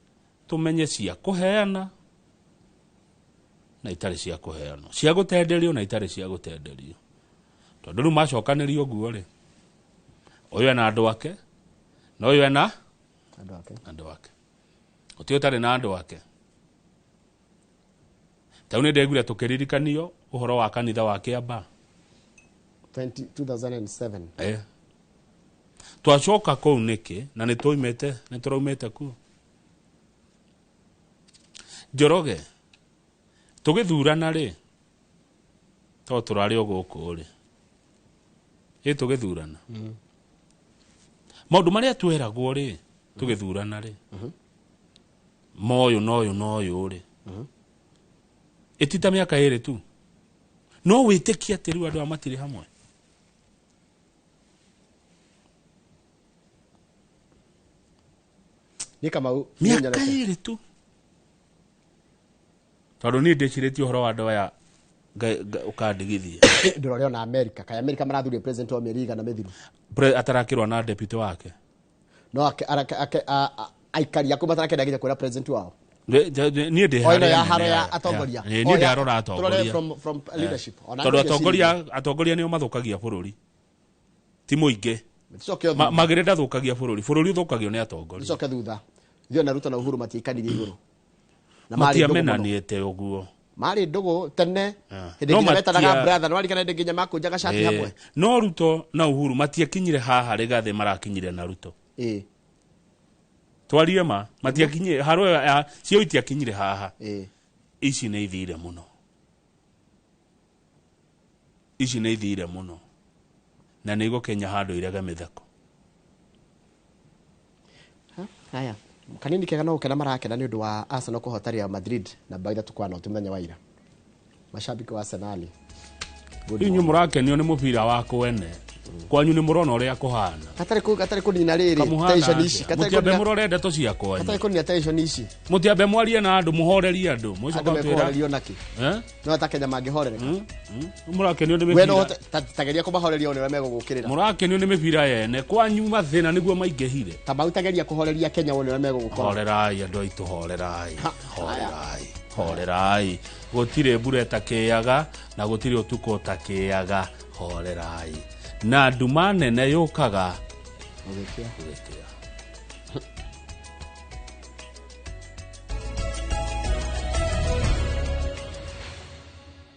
tũmenye cia kũheana na itarĩ cia kũheanwo, cia gũtenderio na itarĩ cia gũtenderio. Tondũ rĩu macokanĩrio ũguo rĩ ũyũ ena andũ ake na ũyũ ena andũ ake. Gũtirĩ ũtarĩ na andũ ake. Tau nĩ ndegwire tũkĩririkanio ũhoro wa kanitha wa Kĩamba 2007. Twacoka kũu nĩkĩ na nĩ tũraumĩte kuo. Njoroge tũgĩthurana rĩ to tũrarĩ o gũkũ rĩ tũgĩthurana maũndũ marĩa tweragwo rĩ tũgĩthurana rĩ moyo noyo rĩ etita mĩaka ĩrĩ tu no wĩtĩkia atĩ rĩu andũ matirĩ hamwe. Nĩ Kamau mĩaka ĩrĩ tu tondũ niĩ ndĩcirĩtie ũhoro wa andũ aya ũkandigithia. Ndĩrore ona Amerika kaya Amerika marathuria president wa Amerika na methiru atarakĩrwo na deputy wake no aikari akũ matarakenda nginya kwĩra president wao. Niĩ ndĩ ya haro ya atongoria. Niĩ ndarora atongoria from leadership. Tondũ atongoria nĩo mathũkagia bũrũri ti mũingĩ. Magĩrĩ ndathũkagia bũrũri ũthũkagio nĩ atongoria. Icoke thutha thio na Ruto na Uhuru matiikanirie igũrũ na matiamenanĩte ũguo. Marĩ ndũgũ tene hĩndĩ ĩrĩa metanaga brother no arikana hĩndĩ nginya makũnjaga shati hamwe. No Ruto na Uhuru matiakinyire haha rĩgathĩ marakinyire na Ruto. Twarie matiakinyire haro cio itiakinyire haha. Ici nĩ ithire mũno. Na nĩ gũkenya handũ irega mĩthako. Haya kanini kega no gũkena marakena nĩ ũndũ wa Arsenal kũhoota Real Madrid na bao 3-1 mũthenya wa ira. Mashabiki wa Arsenal inyuĩ mũrakenio nĩ mũbira wako wene kwanyu ni murona uria kuhana katari kunina riri tension ici mutiambe murore ndeto cia kwanyu katari kunina tension ici mutiambe mwarie na andu muhorerie andu muicoka twira muhorerio naki no atakenya mangihorereka murakenio ni mibira weno tageria kumahoreria one megugukirira murakenio ni mibira yene kwanyu mathina niguo maingehire tabautageria kuhoreria Kenya one megugukora horerai andu aitu horerai gutire mbura etakiaga na gutire utuko utakiaga horerai na nduma nene yukaga ugikia